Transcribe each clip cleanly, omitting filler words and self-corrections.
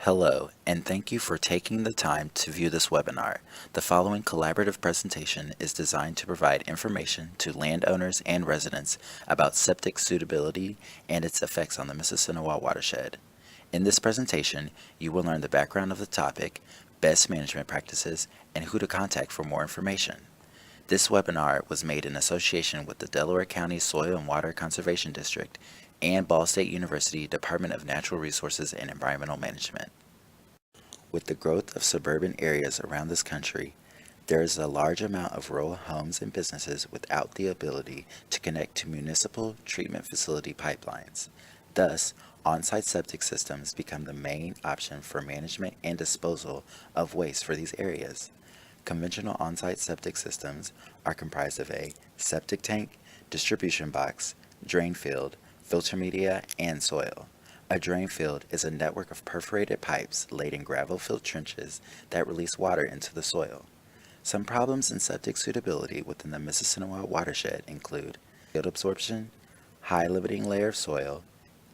Hello, and thank you for taking the time to view this webinar. The following collaborative presentation is designed to provide information to landowners and residents about septic suitability and its effects on the Mississinawa watershed. In this presentation, you will learn the background of the topic, best management practices, and who to contact for more information. This webinar was made in association with the Delaware County Soil and Water Conservation District and Ball State University Department of Natural Resources and Environmental Management. With the growth of suburban areas around this country, there is a large amount of rural homes and businesses without the ability to connect to municipal treatment facility pipelines. Thus, on-site septic systems become the main option for management and disposal of waste for these areas. Conventional on-site septic systems are comprised of a septic tank, distribution box, drain field, filter media, and soil. A drain field is a network of perforated pipes laid in gravel-filled trenches that release water into the soil. Some problems in septic suitability within the Mississinawa watershed include field absorption, high limiting layer of soil,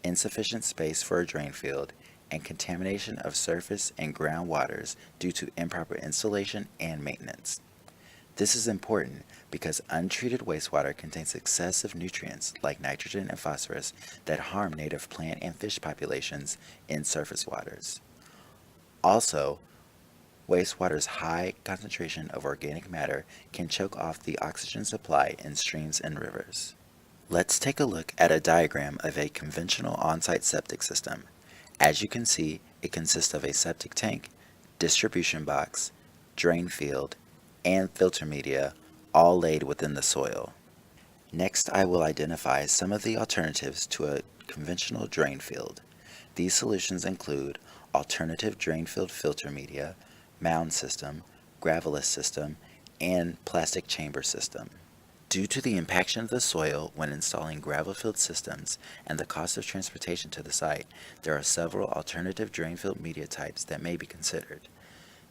insufficient space for a drain field, and contamination of surface and ground waters due to improper installation and maintenance. This is important because untreated wastewater contains excessive nutrients like nitrogen and phosphorus that harm native plant and fish populations in surface waters. Also, wastewater's high concentration of organic matter can choke off the oxygen supply in streams and rivers. Let's take a look at a diagram of a conventional on-site septic system. As you can see, it consists of a septic tank, distribution box, drain field, and filter media, all laid within the soil. Next, I will identify some of the alternatives to a conventional drain field. These solutions include alternative drain field filter media, mound system, gravelous system, and plastic chamber system. Due to the impaction of the soil when installing gravel-filled systems and the cost of transportation to the site, there are several alternative drain field media types that may be considered.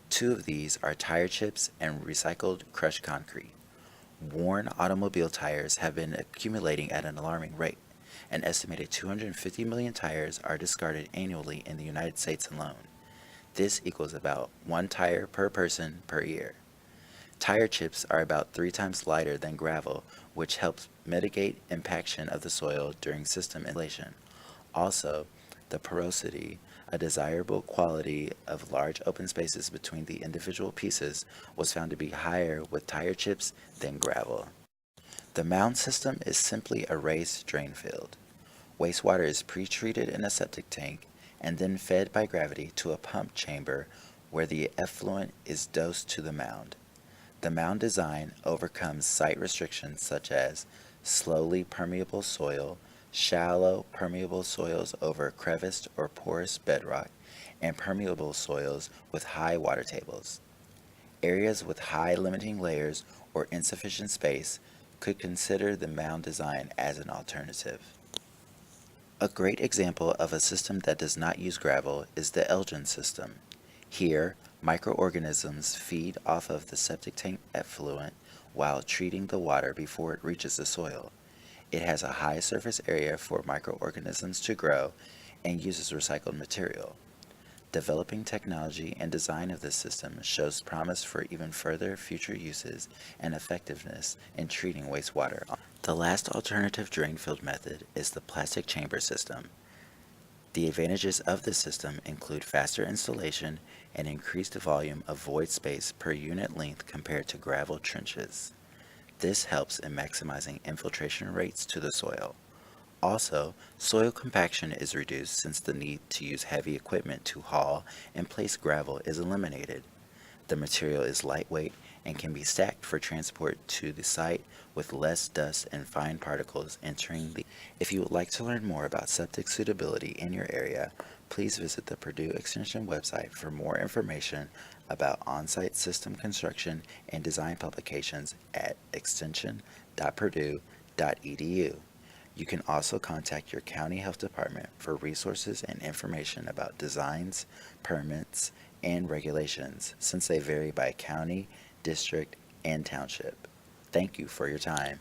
Two of these are tire chips and recycled crushed concrete. Worn automobile tires have been accumulating at an alarming rate. An estimated 250 million tires are discarded annually in the United States alone. This equals about 1 tire per person per year. Tire chips are about 3 times lighter than gravel, which helps mitigate impaction of the soil during system installation. Also, the porosity, a desirable quality of large open spaces between the individual pieces, was found to be higher with tire chips than gravel. The mound system is simply a raised drain field. Wastewater is pre-treated in a septic tank and then fed by gravity to a pump chamber where the effluent is dosed to the mound. The mound design overcomes site restrictions such as slowly permeable soil, shallow permeable soils over creviced or porous bedrock, and permeable soils with high water tables. Areas with high limiting layers or insufficient space could consider the mound design as an alternative. A great example of a system that does not use gravel is the Elgin system. Here, microorganisms feed off of the septic tank effluent while treating the water before it reaches the soil. It has a high surface area for microorganisms to grow and uses recycled material. Developing technology and design of this system shows promise for even further future uses and effectiveness in treating wastewater. The last alternative drain field method is the plastic chamber system. The advantages of this system include faster installation and increased volume of void space per unit length compared to gravel trenches. This helps in maximizing infiltration rates to the soil. Also, soil compaction is reduced since the need to use heavy equipment to haul and place gravel is eliminated. The material is lightweight and can be stacked for transport to the site with less dust and fine particles entering the. If you would like to learn more about septic suitability in your area, please visit the Purdue Extension website for more information about on-site system construction and design publications at extension.purdue.edu. You can also contact your county health department for resources and information about designs, permits, and regulations, since they vary by county, district, and township. Thank you for your time.